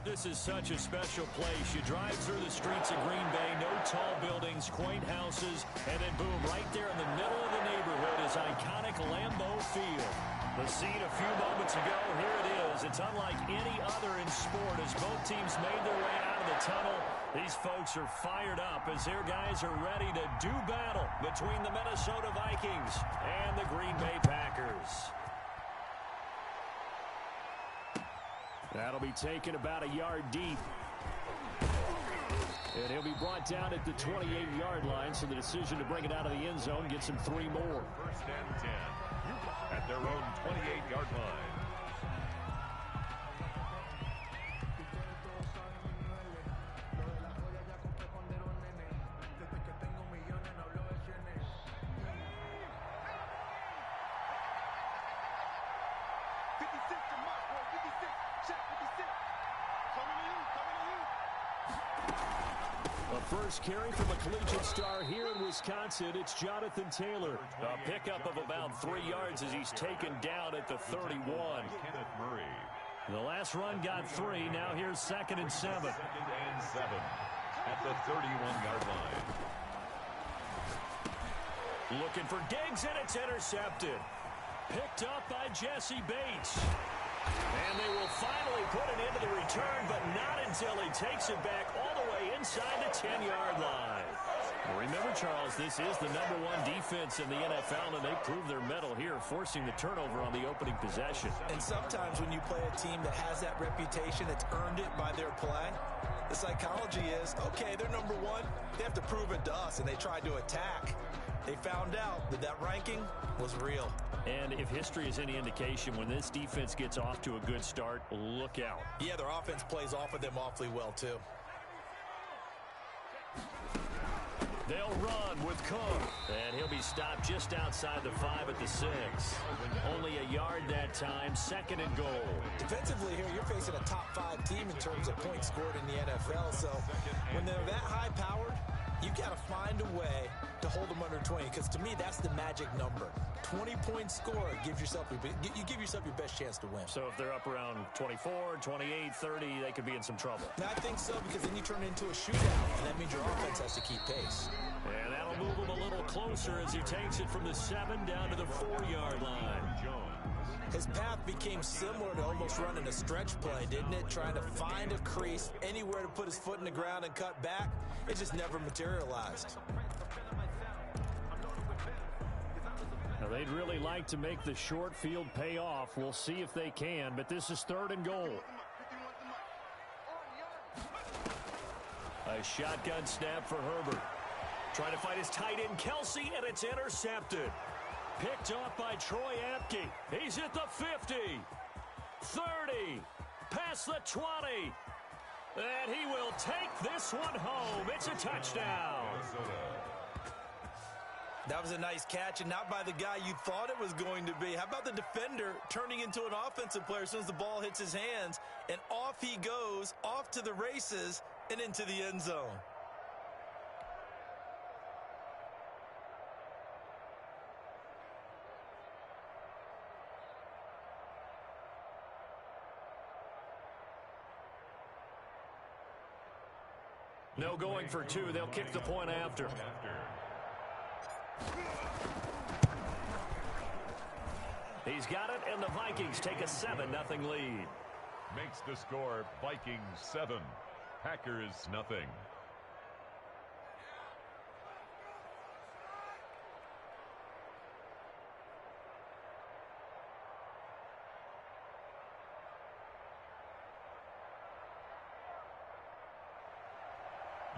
This is such a special place. You drive through the streets of Green Bay, no tall buildings, quaint houses, and then boom, right there in the middle of the neighborhood is iconic Lambeau Field. The scene a few moments ago, here it is. It's unlike any other in sport as both teams made their way out of the tunnel. These folks are fired up as their guys are ready to do battle between the Minnesota Vikings and the Green Bay Packers. That'll be taken about a yard deep. And he'll be brought down at the 28-yard line, so the decision to bring it out of the end zone gets him 3 more. First and 10 at their own 28-yard line. First carry from a collegiate star here in Wisconsin, it's Jonathan Taylor. A pickup of about 3 yards as he's taken down at the 31. The last run got 3. Now here's 2nd and 7. 2nd and 7 at the 31-yard line. Looking for Diggs, and it's intercepted. Picked up by Jesse Bates. And they will finally put an end to the return, but not until he takes it back all the way inside the 10-yard line. Remember, Charles, this is the #1 defense in the NFL, and they proved their mettle here, forcing the turnover on the opening possession. And sometimes when you play a team that has that reputation, that's earned it by their play, the psychology is, okay, they're #1. They have to prove it to us, and they tried to attack. They found out that that ranking was real. And if history is any indication, when this defense gets off to a good start, look out. Yeah, their offense plays off of them awfully well, too. They'll run with Cook, and he'll be stopped just outside the 5 at the 6. Only a yard that time, 2nd and goal. Defensively here, you're facing a top 5 team in terms of points scored in the NFL, so when they're that high-powered, you've got to find a way to hold them under 20, because to me, that's the magic number. 20-point score, you give yourself your best chance to win. So if they're up around 24, 28, 30, they could be in some trouble. And I think so, because then you turn it into a shootout, and that means your offense has to keep pace. And that'll move him a little closer as he takes it from the 7 down to the 4-yard line. His path became similar to almost running a stretch play, didn't it? Trying to find a crease, anywhere to put his foot in the ground and cut back. It just never materialized. Now, they'd really like to make the short field pay off. We'll see if they can, but this is 3rd and goal. A shotgun snap for Herbert. Trying to find his tight end, Kelsey, and it's intercepted. Picked off by Troy Apke. He's at the 50, 30, past the 20. And he will take this one home. It's a touchdown. That was a nice catch, and not by the guy you thought it was going to be. How about the defender turning into an offensive player as soon as the ball hits his hands, and off he goes, off to the races, and into the end zone. No going for 2. They'll kick the point after. He's got it, and the Vikings take a 7-0 lead. Makes the score Vikings 7, Packers nothing.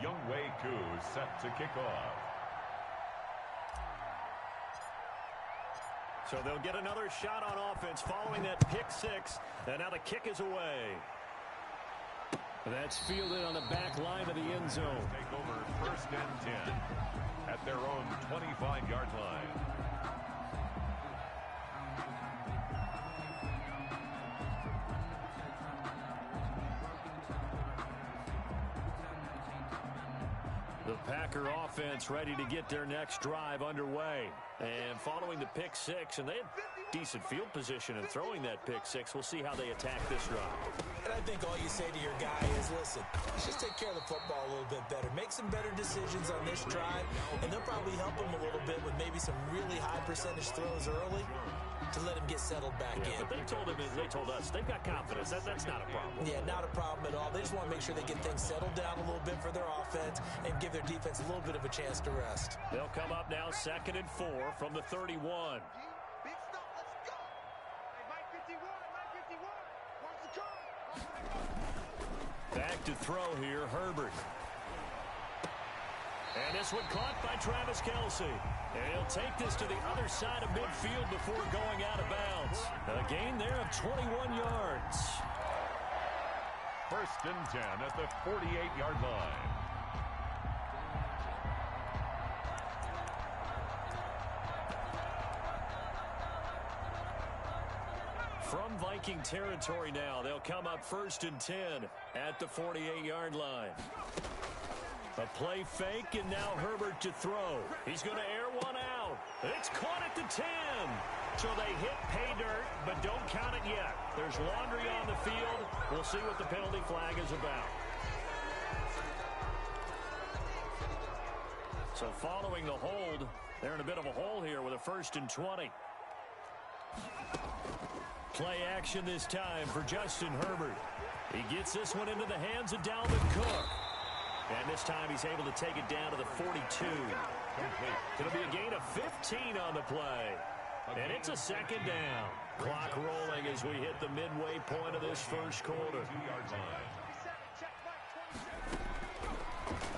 Younghoe Koo set to kick off. So they'll get another shot on offense following that pick 6, and now the kick is away. That's fielded on the back line of the end zone. Take over 1st and 10 at their own 25-yard line. The Packer offense ready to get their next drive underway. And following the pick six, and they had decent field position in throwing that pick six. We'll see how they attack this drive. And I think all you say to your guy is, listen, let's just take care of the football a little bit better. Make some better decisions on this drive, and they'll probably help him a little bit with maybe some really high percentage throws early to let him get settled back in. But they told us they've got confidence. That's not a problem. Yeah, not a problem at all. They just want to make sure they get things settled down a little bit for their offense and give their defense a little bit of a chance to rest. They'll come up now 2nd and 4 from the 31. Big stop, let's go. Hey, Mike 51, watch the car. Back to throw here, Herbert. And this one caught by Travis Kelce. And he'll take this to the other side of midfield before going out of bounds. A gain there of 21 yards. 1st and 10 at the 48-yard line. From Viking territory now, they'll come up 1st and 10 at the 48-yard line. A play fake, and now Herbert to throw. He's going to air one out. It's caught at the 10. So they hit pay dirt, but don't count it yet. There's laundry on the field. We'll see what the penalty flag is about. So following the hold, they're in a bit of a hole here with a 1st and 20. Play action this time for Justin Herbert. He gets this one into the hands of Dalvin Cook. And this time he's able to take it down to the 42. It'll be a gain of 15 on the play. And it's a 2nd down. Clock rolling as we hit the midway point of this 1st quarter.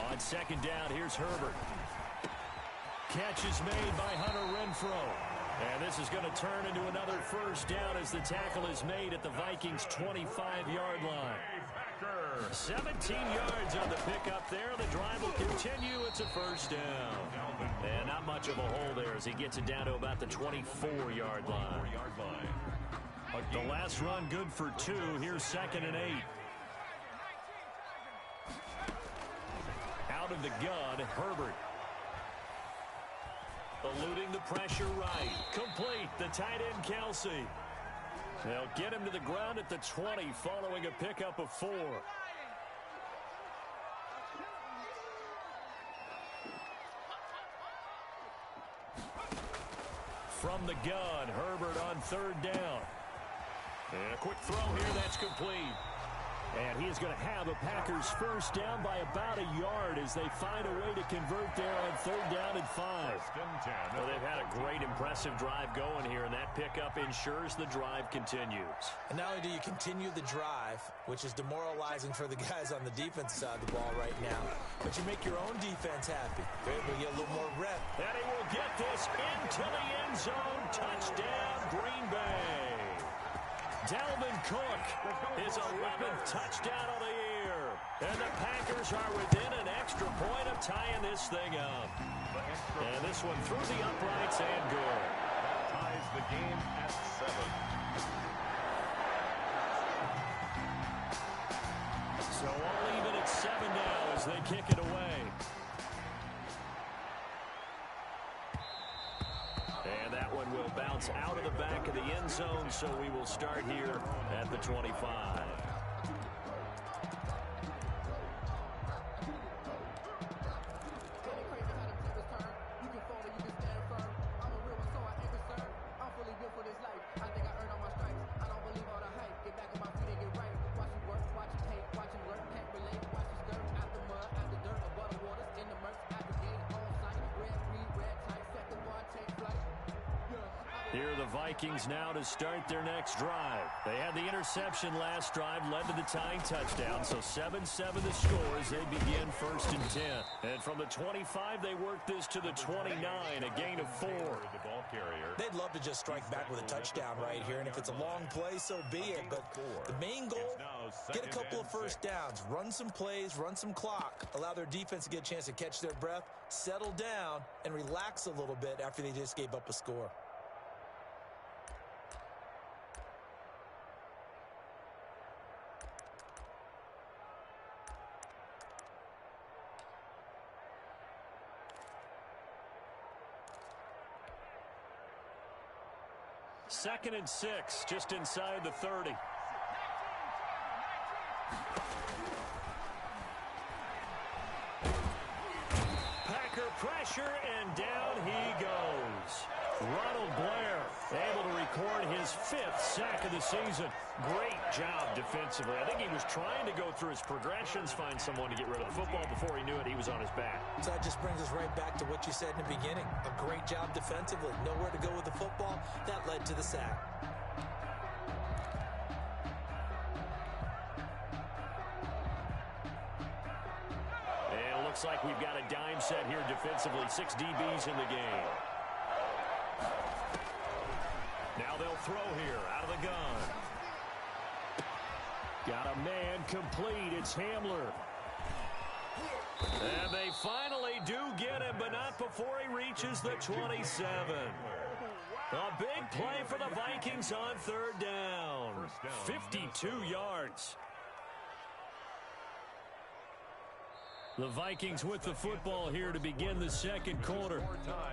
On 2nd down, here's Herbert. Catch is made by Hunter Renfrow. And this is going to turn into another 1st down as the tackle is made at the Vikings' 25-yard line. 17 yards on the pickup there. The drive will continue. It's a 1st down. And not much of a hole there as he gets it down to about the 24-yard line. The last run good for 2. Here's 2nd and 8. Out of the gun, Herbert. Eluding the pressure right. Complete. The tight end, Kelce. They'll get him to the ground at the 20 following a pickup of 4. From the gun, Herbert on 3rd down. And a quick throw here, that's complete. And he is going to have a Packers 1st down by about a yard as they find a way to convert there on 3rd down and 5. Well, they've had a great, impressive drive going here, and that pickup ensures the drive continues. And not only do you continue the drive, which is demoralizing for the guys on the defense side of the ball right now, but you make your own defense happy. They're able to get a little more rep. And he will get this into the end zone. Touchdown, Green Bay. Dalvin Cook, his 11th touchdown of the year. And the Packers are within an extra point of tying this thing up. And this one through the uprights and good. That ties the game at 7. So all even at 7 now as they kick it away. And that one will bounce out of the back of the end zone, so we will start here at the 25. Here are the Vikings now to start their next drive. They had the interception last drive, led to the tying touchdown, so 7-7 the score as they begin 1st and 10. And from the 25, they work this to the 29, a gain of 4. They'd love to just strike back with a touchdown right here, and if it's a long play, so be it. But the main goal, get a couple of 1st downs, run some plays, run some clock, allow their defense to get a chance to catch their breath, settle down, and relax a little bit after they just gave up a score. 2nd and 6, just inside the 30. Packer pressure, and down he goes. Ronald Blair able to record his 5th sack of the season. Great job defensively. I think he was trying to go through his progressions, find someone to get rid of the football. Before he knew it, he was on his back. So that just brings us right back to what you said in the beginning. A great job defensively. Nowhere to go with the football. That led to the sack. And it looks like we've got a dime set here defensively. 6 DBs in the game. Now they'll throw here out of the gun. Got a man complete. It's Hamler. And they finally do get him, but not before he reaches the 27. A big play for the Vikings on 3rd down. 52 yards. The Vikings with the football here to begin the 2nd quarter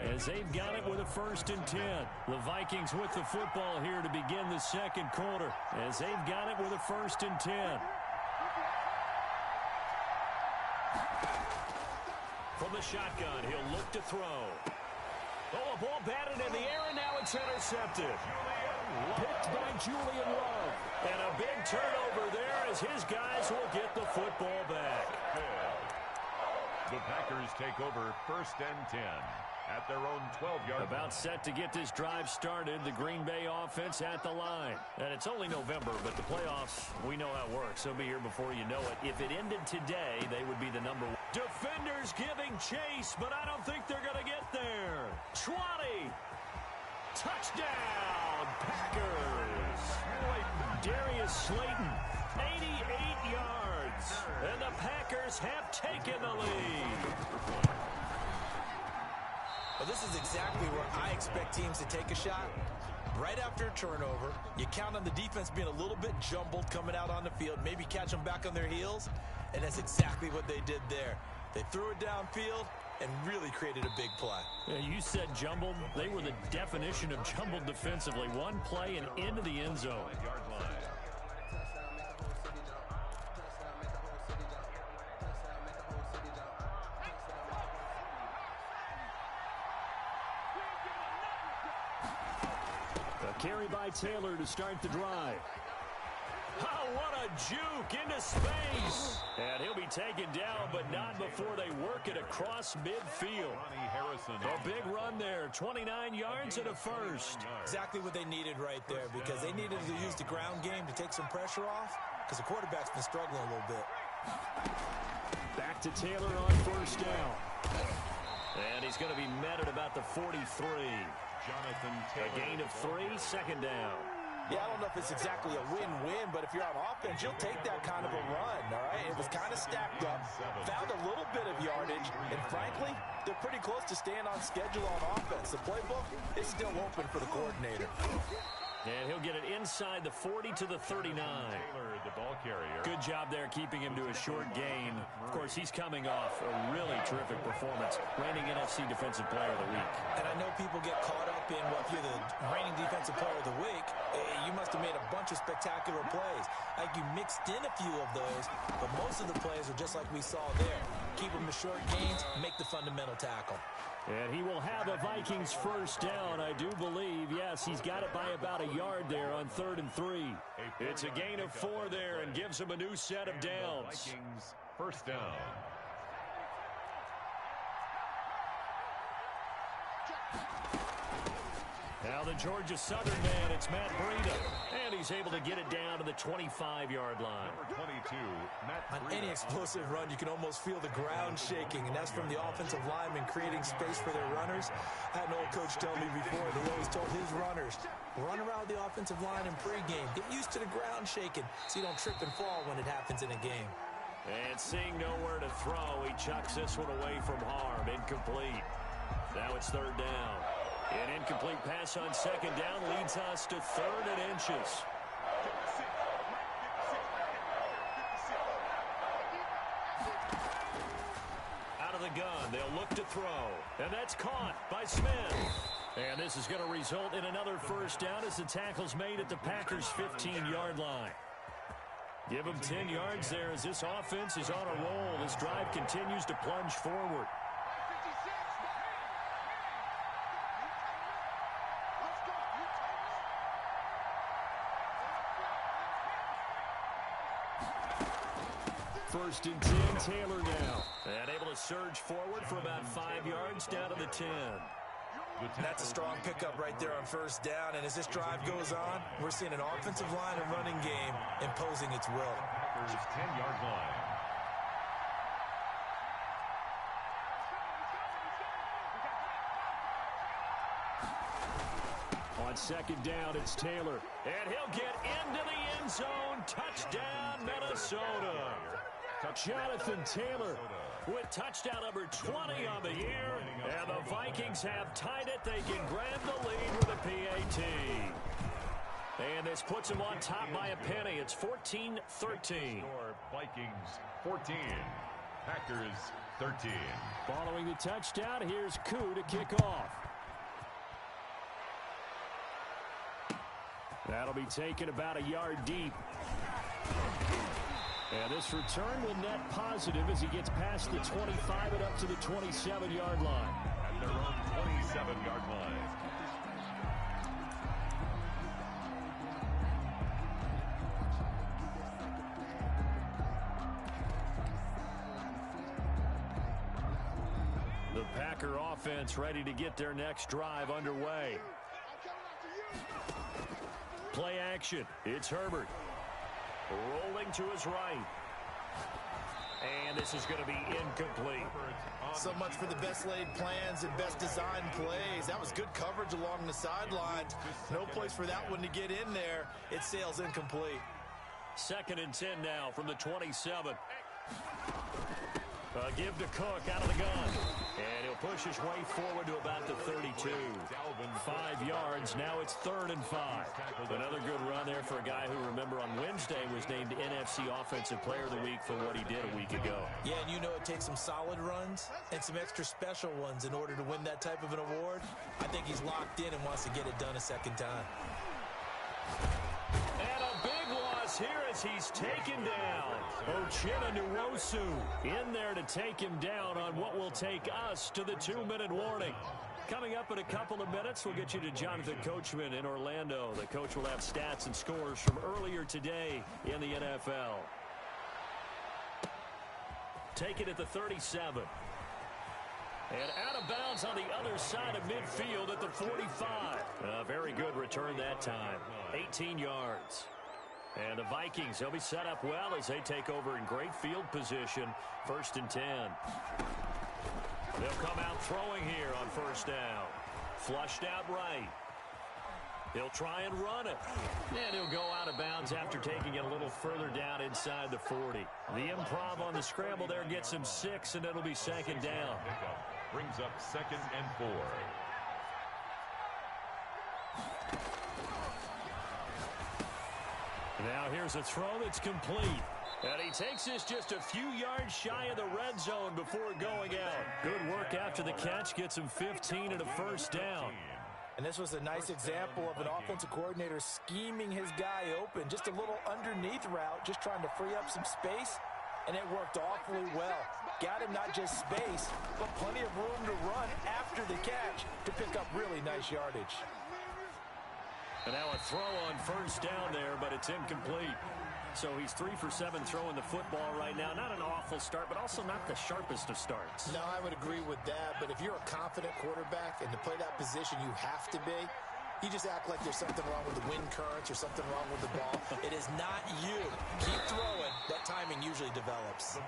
as they've got it with a 1st and 10. The Vikings with the football here to begin the 2nd quarter as they've got it with a 1st and 10. From the shotgun, he'll look to throw. Oh, a ball batted in the air, and now it's intercepted. Picked by Julian Love. And a big turnover there as his guys will get the football back. The Packers take over 1st and 10 at their own 12-yard line. About set to get this drive started. The Green Bay offense at the line. And it's only November, but the playoffs, we know how it works. They'll be here before you know it. If it ended today, they would be the number 1. Defenders giving chase, but I don't think they're going to get there. 20. Touchdown, Packers. Darius Slayton, 88 yards. And the Packers have taken the lead. Well, this is exactly where I expect teams to take a shot. Right after a turnover, you count on the defense being a little bit jumbled coming out on the field, maybe catch them back on their heels, and that's exactly what they did there. They threw it downfield and really created a big play. Yeah, you said jumbled. They were the definition of jumbled defensively. One play and into the end zone. Carry by Taylor to start the drive. Oh, what a juke into space. And he'll be taken down, but not before they work it across midfield. A big run there, 29 yards and a 1st. Exactly what they needed right there, because they needed to use the ground game to take some pressure off, because the quarterback's been struggling a little bit. Back to Taylor on 1st down. And he's going to be met at about the 43. Jonathan Taylor. A gain of 3, 2nd down. Yeah, I don't know if it's exactly a win-win, but if you're on offense, you'll take that kind of a run, all right? It was kind of stacked up, found a little bit of yardage, and frankly, they're pretty close to staying on schedule on offense. The playbook is still open for the coordinator. And he'll get it inside the 40 to the 39. Taylor, the ball carrier. Good job there keeping him to a short gain. Of course, he's coming off a really terrific performance. Reigning NFC Defensive Player of the Week. And I know people get caught up in, well, if you're the reigning Defensive Player of the Week, you must have made a bunch of spectacular plays. Like you mixed in a few of those, but most of the plays are just like we saw there. Keep them to short gains, make the fundamental tackle. And he will have a Vikings 1st down, I do believe. Yes, he's got it by about a yard there on 3rd and 3. It's a gain of 4 there and gives him a new set of downs. Vikings 1st down. Now the Georgia Southern man, it's Matt Breida. And he's able to get it down to the 25-yard line. Number 22, Matt On Breida. any explosive run, you can almost feel the ground shaking, and that's from the offensive linemen creating space for their runners. I had an old coach tell me before, they always told his runners, run around the offensive line in pregame. Get used to the ground shaking so you don't trip and fall when it happens in a game. And seeing nowhere to throw, he chucks this one away from harm. Incomplete. Now it's 3rd down. An incomplete pass on 2nd down leads us to 3rd and inches. Out of the gun, they'll look to throw. And that's caught by Smith. And this is going to result in another first down as the tackle's made at the Packers' 15-yard line. Give them 10 yards there as this offense is on a roll. This drive continues to plunge forward. First and 10, Taylor now. And able to surge forward for about 5 yards down to the 10. That's a strong pickup right there on first down. And as this drive goes on, we're seeing an offensive line and running game imposing its will. Packers 10-yard line. On second down, it's Taylor. And he'll get into the end zone. Touchdown, Minnesota. Jonathan Taylor with touchdown number 20 on the year. And the Vikings have tied it. They can grab the lead with a PAT. And this puts them on top by a penny. It's 14-13. Vikings 14. Packers 13. Following the touchdown, here's Koo to kick off. That'll be taken about a yard deep. And this return will net positive as he gets past the 25 and up to the 27-yard line. At their own 27-yard line. The Packer offense ready to get their next drive underway. Play action. It's Herbert. Rolling to his right. And this is going to be incomplete. So much for the best laid plans and best designed plays. That was good coverage along the sidelines. No place for that one to get in there. It sails incomplete. Second and 10 now from the 27. Give to Cook out of the gun. And he'll push his way forward to about the 32. 5 yards. Now it's 3rd and 5. Another good run there for a guy who, remember, on Wednesday was named NFC Offensive Player of the Week for what he did a week ago. Yeah, and you know it takes some solid runs and some extra special ones in order to win that type of an award. I think he's locked in and wants to get it done a second time. And a big loss here as he's taken down. Uchenna Nwosu in there to take him down on what will take us to the 2-minute warning. Coming up in a couple of minutes, we'll get you to Jonathan Coachman in Orlando. The coach will have stats and scores from earlier today in the NFL. Take it at the 37. And out of bounds on the other side of midfield at the 45. A very good return that time. 18 yards. And the Vikings, they'll be set up well as they take over in great field position. 1st and 10. They'll come out throwing here on first down. Flushed out right. He'll try and run it. And he'll go out of bounds after taking it a little further down inside the 40. The improv on the scramble there gets him 6, and it'll be second down. Brings up 2nd and 4. Now here's a throw that's complete. And he takes this just a few yards shy of the red zone before going out. Good work after the catch. Gets him 15 and a first down. And this was a nice example of an offensive coordinator scheming his guy open. Just a little underneath route, just trying to free up some space. And it worked awfully well. Got him not just space, but plenty of room to run after the catch to pick up really nice yardage. And now a throw on first down there, but it's incomplete. So he's 3 for 7 throwing the football right now. Not an awful start, but also not the sharpest of starts. No, I would agree with that. But if you're a confident quarterback and to play that position, you have to be. You just act like there's something wrong with the wind currents or something wrong with the ball. It is not you. Keep throwing. That timing usually develops.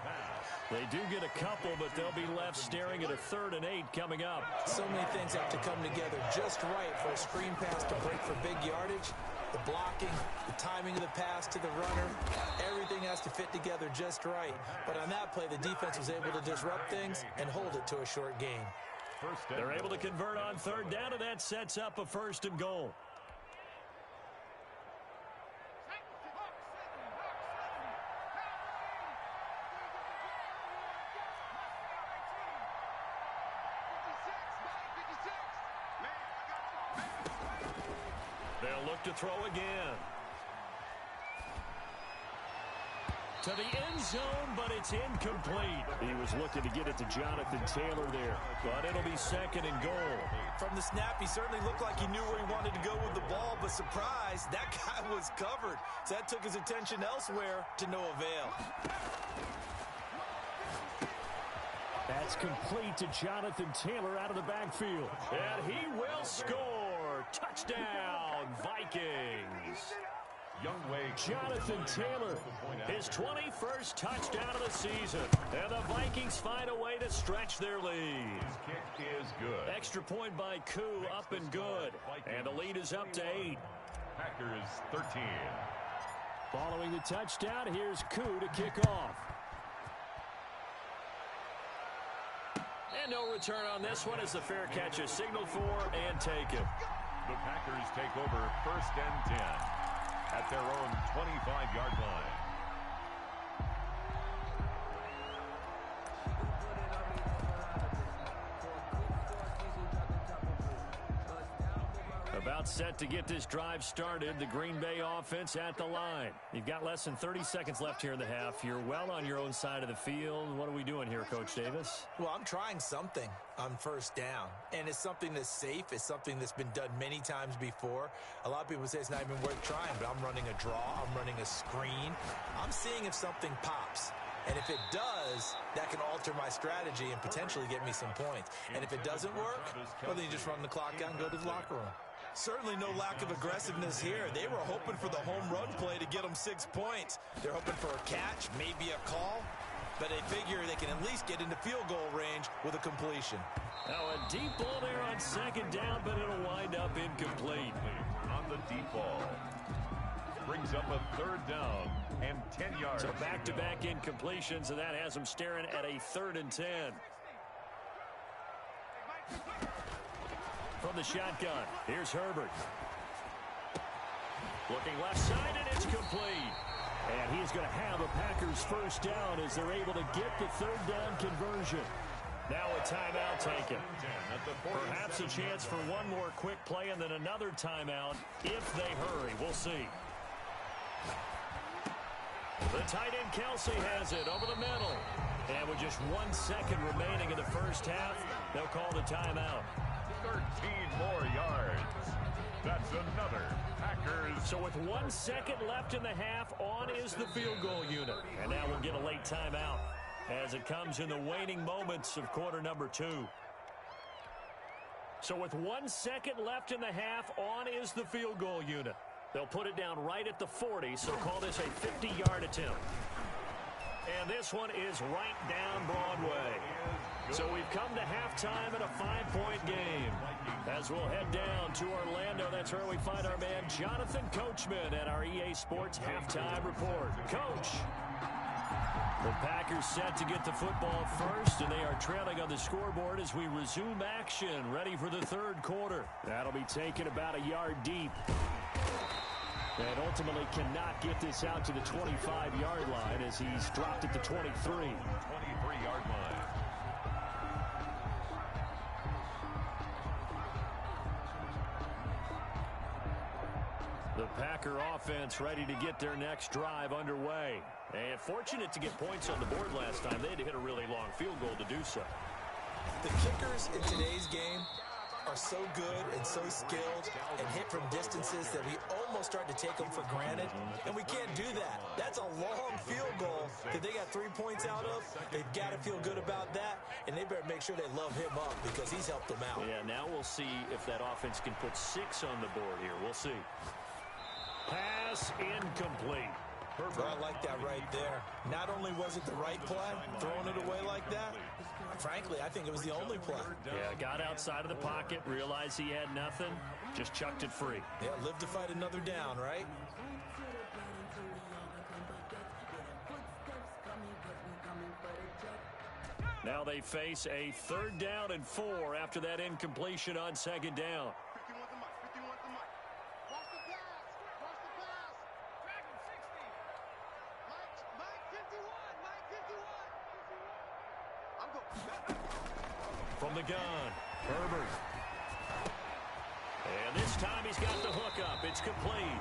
They do get a couple, but they'll be left staring at a 3rd and 8 coming up. So many things have to come together just right for a screen pass to break for big yardage. The blocking, the timing of the pass to the runner, everything has to fit together just right. But on that play, the defense was able to disrupt things and hold it to a short gain. They're able to convert on 3rd down, and that sets up a 1st and goal. They'll look to throw again. To the end zone, but it's incomplete. He was looking to get it to Jonathan Taylor there, but it'll be second and goal. From the snap, he certainly looked like he knew where he wanted to go with the ball, but surprise, that guy was covered. So that took his attention elsewhere to no avail. That's complete to Jonathan Taylor out of the backfield. And he will score. Touchdown, Vikings. Jonathan Taylor, his 21st touchdown of the season. And the Vikings find a way to stretch their lead. His kick is good. Extra point by Koo, up and good. And the lead is up to 8. Packers 13. Following the touchdown, here's Koo to kick off. And no return on this one as the fair catch is signaled for and taken. The Packers take over 1st and 10 at their own 25-yard line. About set to get this drive started. The Green Bay offense at the line. You've got less than 30 seconds left here in the half. You're well on your own side of the field. What are we doing here, Coach Davis? Well, I'm trying something on 1st down, and it's something that's safe. It's something that's been done many times before. A lot of people say it's not even worth trying, but I'm running a draw. I'm running a screen. I'm seeing if something pops. And if it does, that can alter my strategy and potentially get me some points. And if it doesn't work, well, then you just run the clock out and go to the locker room. Certainly no lack of aggressiveness here. They were hoping for the home run play to get them 6 points. They're hoping for a catch, maybe a call, but they figure they can at least get into field goal range with a completion. Now a deep ball there on 2nd down, but it'll wind up incomplete. On the deep ball. Brings up a 3rd down and 10 yards. So back-to-back incompletions, and that has them staring at a 3rd and 10. From the shotgun, here's Herbert. Looking left side, and it's complete. And he's going to have a Packers 1st down as they're able to get the 3rd down conversion. Now a timeout taken. Perhaps a chance for one more quick play and then another timeout if they hurry. We'll see. The tight end Kelsey has it over the middle. And with just 1 second remaining in the 1st half, they'll call the timeout. 13 more yards. That's another Packers. So with 1 second left in the half, on is the field goal unit. And now we'll get a late timeout as it comes in the waning moments of quarter number 2. So with 1 second left in the half, on is the field goal unit. They'll put it down right at the 40, so call this a 50-yard attempt. And this one is right down Broadway. So we've come to halftime in a 5-point game. As we'll head down to Orlando, that's where we find our man Jonathan Coachman at our EA Sports Halftime Report. Coach. The Packers set to get the football first, and they are trailing on the scoreboard as we resume action, ready for the 3rd quarter. That'll be taken about a yard deep. And ultimately cannot get this out to the 25-yard line as he's dropped at the 23. 23-yard line. The Packer offense ready to get their next drive underway. And fortunate to get points on the board last time. They had to hit a really long field goal to do so. The kickers in today's game are so good and so skilled and hit from distances that we almost start to take them for granted, and we can't do that. That's a long field goal that they got 3 points out of. They've got to feel good about that, and they better make sure they love him up because he's helped them out. Yeah, now we'll see if that offense can put 6 on the board here. We'll see. Pass incomplete. Well, I like that right there. Not only was it the right play, throwing it away like that, frankly, I think it was the only play. Yeah, got outside of the pocket, realized he had nothing, just chucked it free. Yeah, live to fight another down, right? Now they face a 3rd down and 4 after that incompletion on 2nd down. From the gun, Herbert. And this time he's got the hookup. It's complete.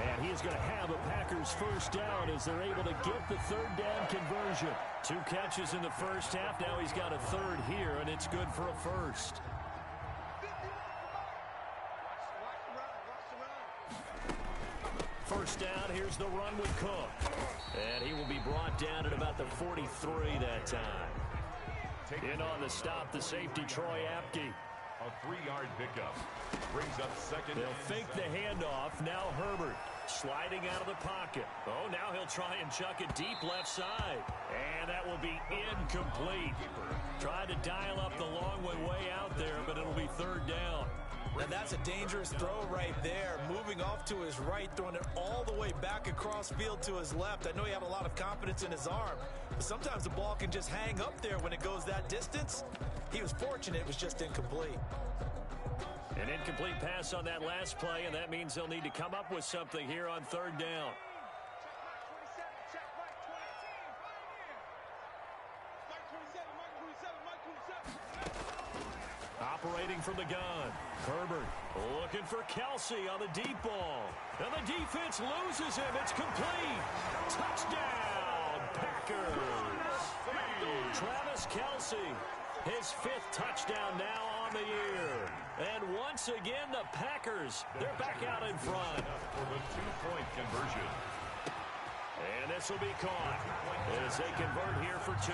And he is going to have a Packers first down as they're able to get the third down conversion. 2 catches in the first half. Now he's got a third here, and it's good for a first. First down, here's the run with Cook. And he will be brought down at about the 43 that time. In on the stop, the safety, Troy Apke. A 3-yard pickup. Brings up second. They'll fake the handoff. Now Herbert sliding out of the pocket. Oh, now he'll try and chuck it deep left side. And that will be incomplete. Tried to dial up the long way out there, but it'll be third down. Now that's a dangerous throw right there. Moving off to his right, throwing it all the way back across field to his left. I know he had a lot of confidence in his arm, but sometimes the ball can just hang up there when it goes that distance. He was fortunate it was just incomplete. An incomplete pass on that last play, and that means they'll need to come up with something here on third down. Operating from the gun. Herbert looking for Kelsey on the deep ball. And the defense loses him. It's complete. Touchdown, Packers. Travis Kelsey, his 5th touchdown now on the year. And once again, the Packers, they're back out in front. For the 2-point conversion. And this will be caught as they convert here for 2.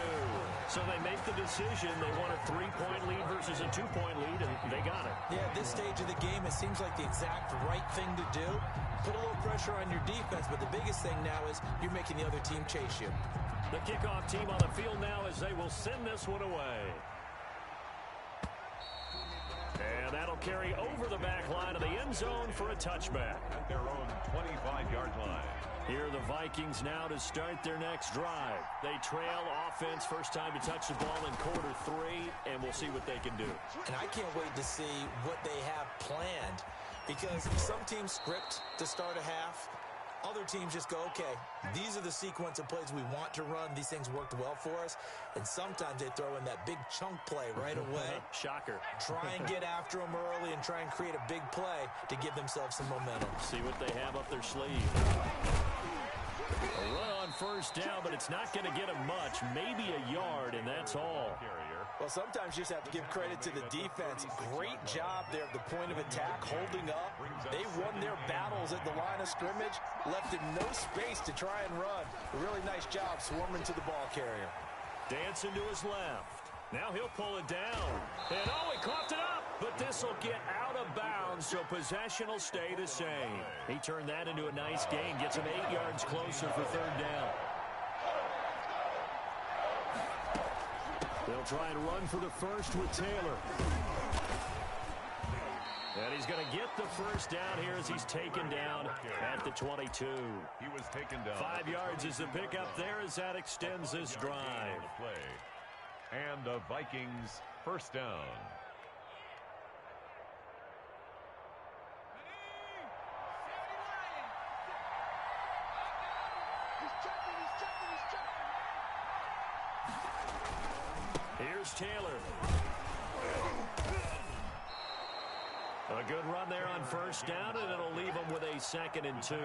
So they make the decision. They want a 3-point lead versus a 2-point lead, and they got it. Yeah, at this stage of the game, it seems like the exact right thing to do. Put a little pressure on your defense, but the biggest thing now is you're making the other team chase you. The kickoff team on the field now as they will send this one away. And that'll carry over the back line of the end zone for a touchback. At their own 25-yard line. Here are the Vikings now to start their next drive. They trail offense, first time to touch the ball in quarter 3, and we'll see what they can do. And I can't wait to see what they have planned, because some teams script to start a half. Other teams just go, okay, these are the sequence of plays we want to run. These things worked well for us. And sometimes they throw in that big chunk play right away. Shocker. Try and get after them early and try and create a big play to give themselves some momentum. See what they have up their sleeve. A run on first down, but it's not going to get them much. Maybe a yard, and that's all. Well, sometimes you just have to give credit to the defense. Great job there at the point of attack, holding up. They won their battles at the line of scrimmage, left him no space to try and run. A really nice job swarming to the ball carrier. Dancing to his left. Now he'll pull it down. And oh, he coughed it up. But this will get out of bounds, so possession will stay the same. He turned that into a nice gain, gets him 8 yards closer for third down. They'll try and run for the first with Taylor. And he's going to get the first down here as he's taken down at the 22. He was taken down. 5 yards is the pickup there as that extends this drive. And the Vikings first down. Here's Taylor. A good run there on first down, and it'll leave them with a 2nd and 2.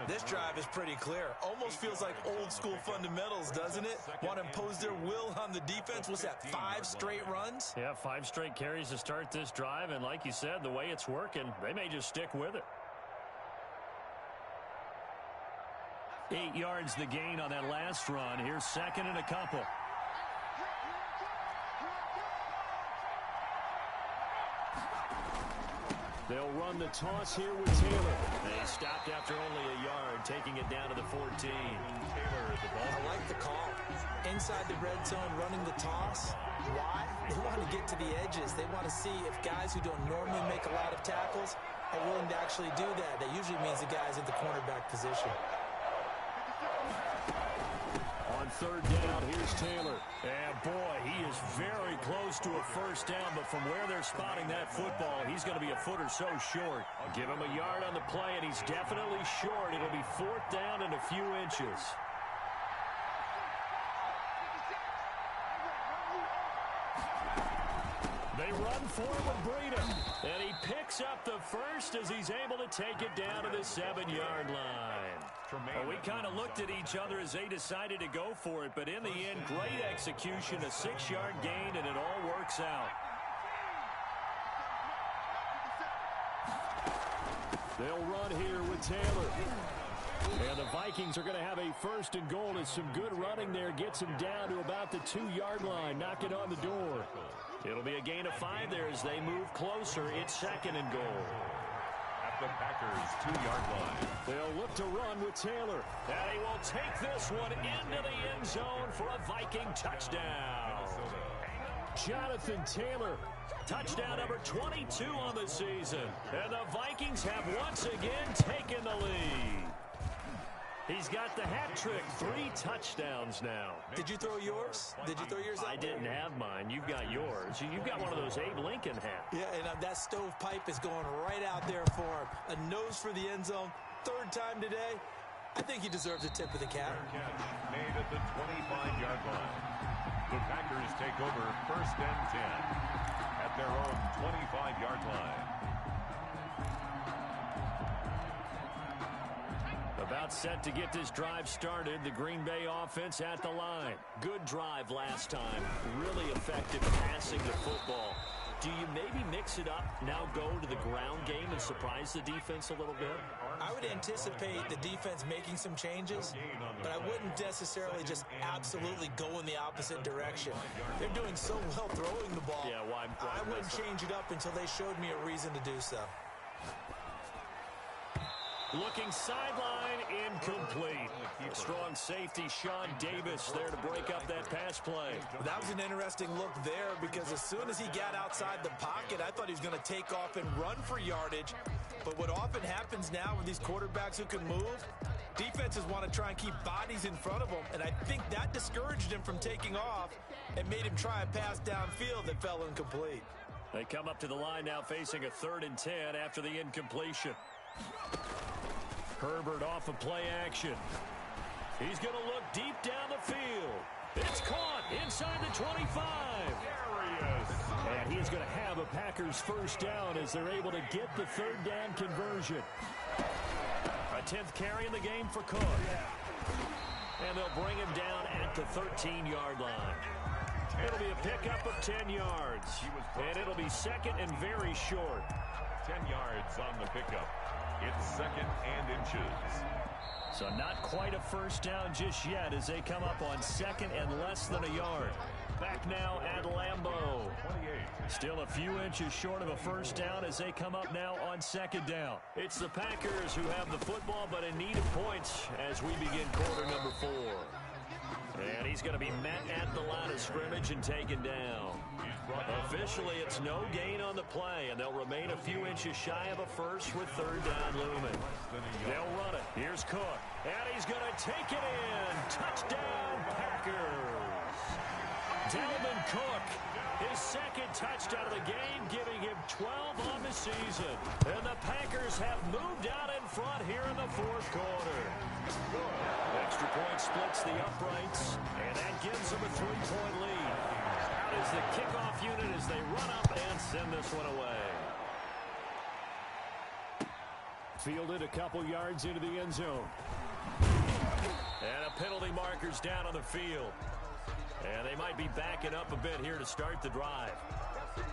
This drive is pretty clear. Almost feels like old school fundamentals, doesn't it? Want to impose their will on the defense. What's that, 5 straight runs? Yeah, 5 straight carries to start this drive, and like you said, the way it's working, they may just stick with it. 8 yards the gain on that last run. Here's 2nd and a couple. They'll run the toss here with Taylor. They stopped after only a yard, taking it down to the 14. Taylor at the ball. I like the call. Inside the red zone, running the toss. Why? They want to get to the edges. They want to see if guys who don't normally make a lot of tackles are willing to actually do that. That usually means the guys at the cornerback position. On third down, here's Taylor. And boy, he is very close to a first down, but from where they're spotting that football, he's going to be a foot or so short. Give him a yard on the play, and he's definitely short. It'll be 4th down and a few inches. They run for it with Breida. And he picks up the first as he's able to take it down to the 7-yard line. Well, we kind of looked at each other as they decided to go for it, but in the end, great execution, a 6-yard gain, and it all works out. They'll run here with Taylor. And the Vikings are going to have a 1st and goal as some good running there gets him down to about the 2-yard line, knocking on the door. It'll be a gain of 5 there as they move closer. It's 2nd and goal. At the Packers' 2-yard line. They'll look to run with Taylor. And he will take this one into the end zone for a Viking touchdown. Jonathan Taylor, touchdown number 22 on the season. And the Vikings have once again taken the lead. He's got the hat trick, 3 touchdowns now. Did you throw yours? Did you throw yours out? I didn't have mine. You've got yours. You've got one of those Abe Lincoln hats. Yeah, and that stovepipe is going right out there for him. A nose for the end zone. 3rd time today. I think he deserves a tip of the cap. Catch made at the 25-yard line. The Packers take over 1st and 10 at their own 25-yard line. About set to get this drive started. The Green Bay offense at the line. Good drive last time. Really effective passing the football. Do you maybe mix it up, now go to the ground game and surprise the defense a little bit? I would anticipate the defense making some changes, but I wouldn't necessarily just absolutely go in the opposite direction. They're doing so well throwing the ball. Yeah, why I wouldn't change it up until they showed me a reason to do so. Looking sideline, incomplete. A strong safety, Sean Davis, there to break up that pass play. That was an interesting look there because as soon as he got outside the pocket, I thought he was going to take off and run for yardage. But what often happens now with these quarterbacks who can move, defenses want to try and keep bodies in front of them, and I think that discouraged him from taking off and made him try a pass downfield that fell incomplete. They come up to the line now facing a 3rd and 10 after the incompletion. Herbert off of play action. He's going to look deep down the field. It's caught inside the 25. And he's going to have a Packers 1st down as they're able to get the 3rd down conversion. A 10th carry in the game for Cook. And they'll bring him down at the 13-yard line. It'll be a pickup of 10 yards. And it'll be 2nd and very short. 10 yards on the pickup. It's 2nd and inches. So not quite a 1st down just yet as they come up on 2nd and less than a yard. Back now at Lambeau. 28. Still a few inches short of a 1st down as they come up now on 2nd down. It's the Packers who have the football but in need of points as we begin quarter number 4. And he's going to be met at the line of scrimmage and taken down. Officially, it's no gain on the play, and they'll remain a few inches shy of a 1st with 3rd down looming. They'll run it. Here's Cook, and he's going to take it in. Touchdown, Packers. Dalvin Cook, his 2nd touchdown of the game, giving him 12 on the season. And the Packers have moved out in front here in the 4th quarter. Extra point splits the uprights, and that gives them a 3-point lead. Out is the kickoff unit as they run up and send this one away. Fielded a couple yards into the end zone. And a penalty marker's down on the field. And they might be backing up a bit here to start the drive.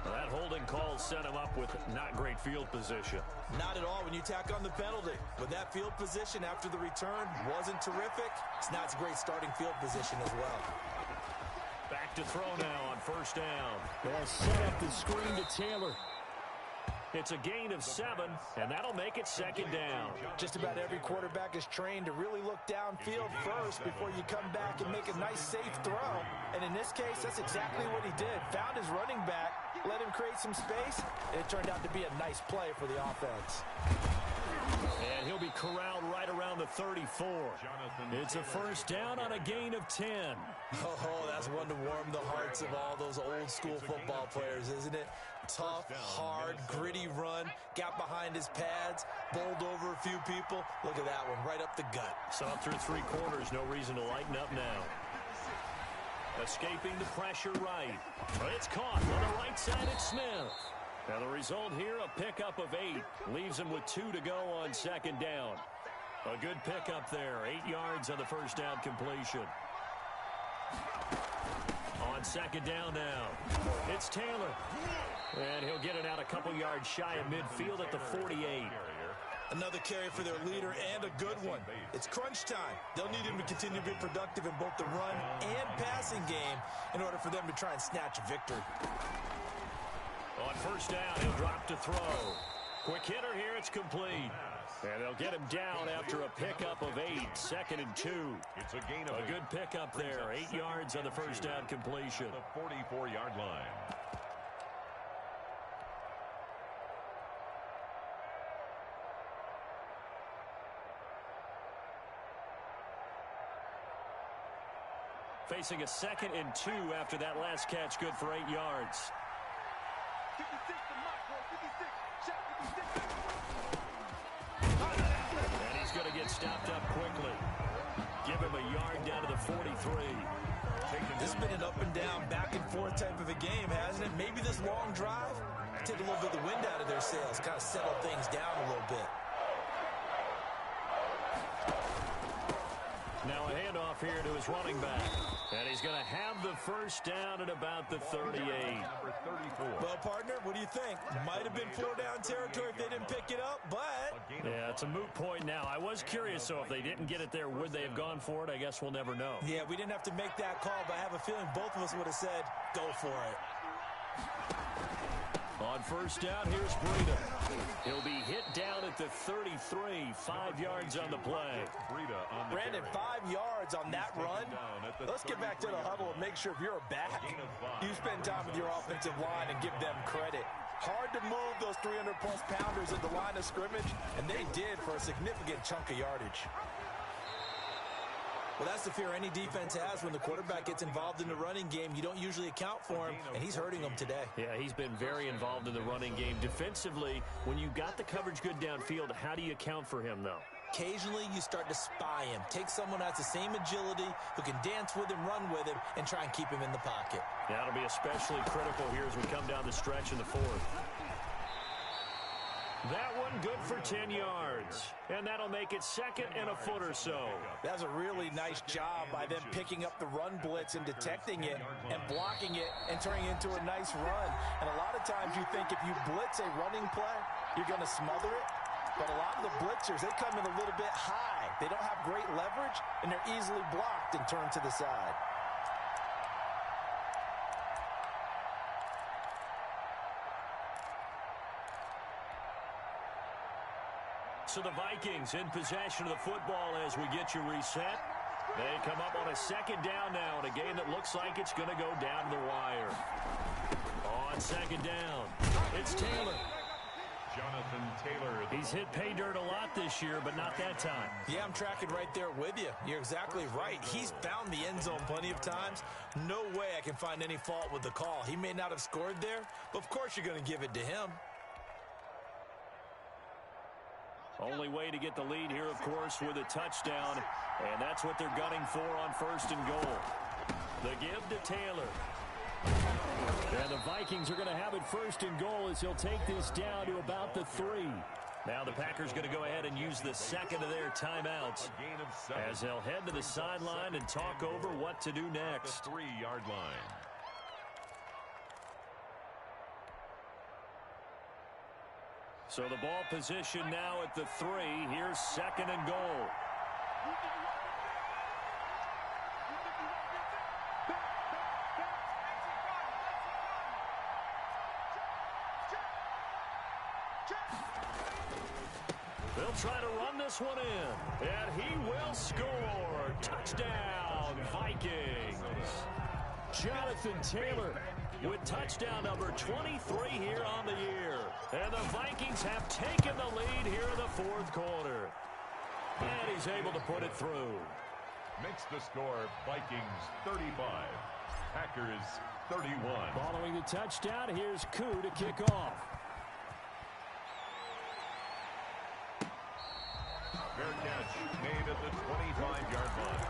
Well, that holding call set him up with not great field position. Not at all when you tack on the penalty. But that field position after the return wasn't terrific. It's not great starting field position as well. Back to throw now on 1st down. They'll set up the screen to Taylor. It's a gain of 7, and that'll make it 2nd down. Just about every quarterback is trained to really look downfield first before you come back and make a nice, safe throw. And in this case, that's exactly what he did. Found his running back, let him create some space, and it turned out to be a nice play for the offense. And he'll be corralled right around the 34. It's a 1st down on a gain of 10. Oh, that's one to warm the hearts of all those old-school football players, isn't it? Tough, hard, gritty run, got behind his pads, bowled over a few people. Look at that one, right up the gut. So through 3 quarters, no reason to lighten up now. Escaping the pressure right. But it's caught on the right side at Smith. And the result here, a pickup of 8. Leaves him with 2 to go on second down. A good pickup there. 8 yards on the first down completion. On second down now, it's Taylor. And he'll get it out a couple yards shy of midfield at the 48. Another carry for their leader and a good one. It's crunch time. They'll need him to continue to be productive in both the run and passing game in order for them to try and snatch a victory. On first down, he'll drop to throw. Quick hitter here, it's complete. And they'll get him down after a pickup of 8, 2nd and 2. It's a gain of a good pickup there, 8 yards on the first down completion. The 44-yard line. Facing a 2nd and 2 after that last catch, good for 8 yards. 56 to Mike, boy. 56. Check 56. And he's going to get stopped up quickly. Give him a yard down to the 43. This has been an up and down, back and forth type of a game, hasn't it? Maybe this long drive, take a little bit of the wind out of their sails, kind of settle things down a little bit. Now a handoff here to his running back. And he's going to have the first down at about the 38. Well, partner, what do you think? Might have been 4-down territory if they didn't pick it up, but... Yeah, it's a moot point now. I was curious, so if they didn't get it there, would they have gone for it? I guess we'll never know. Yeah, we didn't have to make that call, but I have a feeling both of us would have said, go for it. On first down, here's Breida. He'll be hit down at the 33, 5 yards on the play. Brandon, 5 yards on that run. Let's get back to the huddle and make sure if you're a back, you spend time with your offensive line and give them credit. Hard to move those 300-plus pounders at the line of scrimmage, and they did for a significant chunk of yardage. Well, that's the fear any defense has when the quarterback gets involved in the running game. You don't usually account for him, and he's hurting them today. Yeah, he's been very involved in the running game. Defensively, when you got the coverage good downfield, how do you account for him, though? Occasionally, you start to spy him. Take someone that's the same agility, who can dance with him, run with him, and try and keep him in the pocket. That'll be especially critical here as we come down the stretch in the fourth. That one good for 10 yards. And that'll make it 2nd and a foot or so. That's a really nice job by them picking up the run blitz and detecting it and blocking it and turning it into a nice run. And a lot of times you think if you blitz a running play, you're going to smother it. But a lot of the blitzers, they come in a little bit high. They don't have great leverage, and they're easily blocked and turned to the side. So the Vikings in possession of the football as we get you reset. They come up on a 2nd down now in a game that looks like it's going to go down to the wire. On 2nd down, it's Taylor. Jonathan Taylor. He's hit pay dirt a lot this year, but not that time. Yeah, I'm tracking right there with you. You're exactly right. He's found the end zone plenty of times. No way I can find any fault with the call. He may not have scored there, but of course you're going to give it to him. Only way to get the lead here, of course, with a touchdown. And that's what they're gunning for on 1st and goal. The give to Taylor. And the Vikings are going to have it 1st and goal as he'll take this down to about the 3. Now the Packers going to go ahead and use the 2nd of their timeouts as they'll head to the sideline and talk over what to do next. The 3-yard line. So the ball position now at the 3. Here's 2nd and goal. They'll try to run this one in, and he will score. Touchdown, Vikings. Jonathan Taylor with touchdown number 23 here on the year. And the Vikings have taken the lead here in the 4th quarter. And he's able to put it through. Makes the score Vikings 35, Packers 31. Following the touchdown, here's Koo to kick off. Fair catch made at the 25-yard line.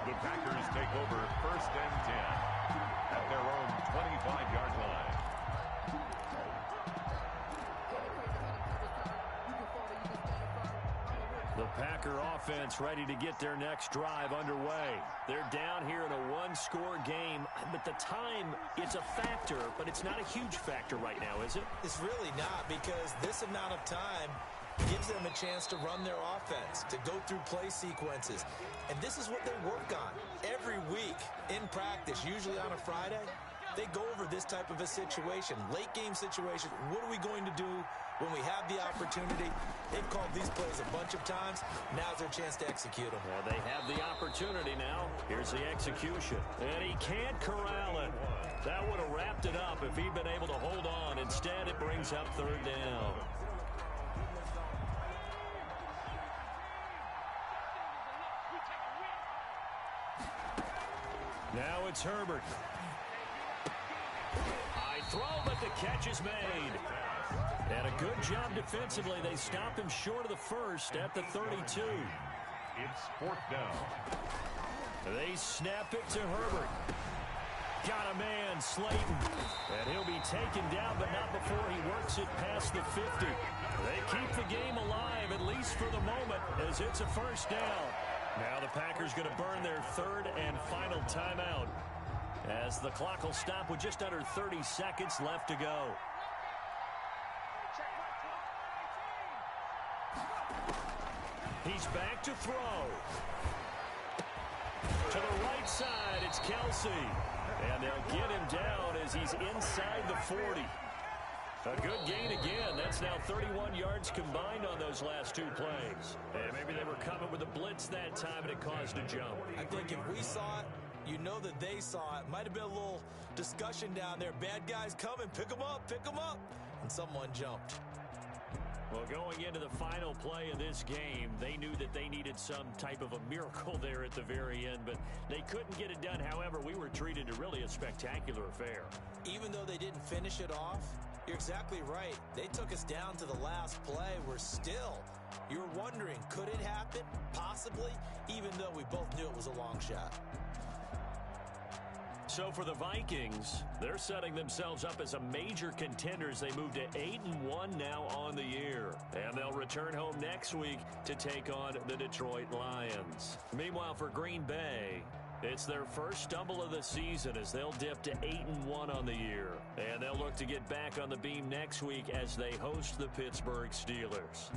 The Packers take over 1st and 10 at their own 25-yard line. The Packer offense ready to get their next drive underway. They're down here in a one-score game, but the time, it's a factor, but it's not a huge factor right now, is it? It's really not, because this amount of time gives them a chance to run their offense, to go through play sequences. And this is what they work on every week in practice, usually on a Friday. They go over this type of a situation, late game situation. What are we going to do when we have the opportunity? They've called these plays a bunch of times. Now's their chance to execute them. Well, they have the opportunity now. Here's the execution. And he can't corral it. That would have wrapped it up if he'd been able to hold on. Instead, it brings up 3rd down. Now it's Herbert. High throw, but the catch is made. And a good job defensively. They stop him short of the first at the 32. It's 4th down. They snap it to Herbert. Got a man, Slayton. And he'll be taken down, but not before he works it past the 50. They keep the game alive, at least for the moment, as it's a 1st down. Now the Packers going to burn their 3rd and final timeout, as the clock will stop with just under 30 seconds left to go. He's back to throw. To the right side, it's Kelsey. And they'll get him down as he's inside the 40. A good gain again. That's now 31 yards combined on those last 2 plays. And maybe they were coming with a blitz that time and it caused a jump. I think if we saw it, you know that they saw it. Might have been a little discussion down there. Bad guys coming. Pick them up. Pick them up. And someone jumped. Well, going into the final play of this game, they knew that they needed some type of a miracle there at the very end, but they couldn't get it done. However, we were treated to really a spectacular affair. Even though they didn't finish it off, you're exactly right. They took us down to the last play. You're wondering, could it happen? Possibly, even though we both knew it was a long shot. So for the Vikings, they're setting themselves up as a major contender as they move to 8-1 now on the year. And they'll return home next week to take on the Detroit Lions. Meanwhile, for Green Bay, it's their first stumble of the season as they'll dip to 8-1 on the year. And they'll look to get back on the beam next week as they host the Pittsburgh Steelers.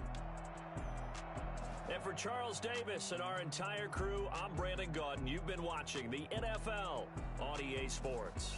And for Charles Davis and our entire crew, I'm Brandon Gaudin. You've been watching the NFL on EA Sports.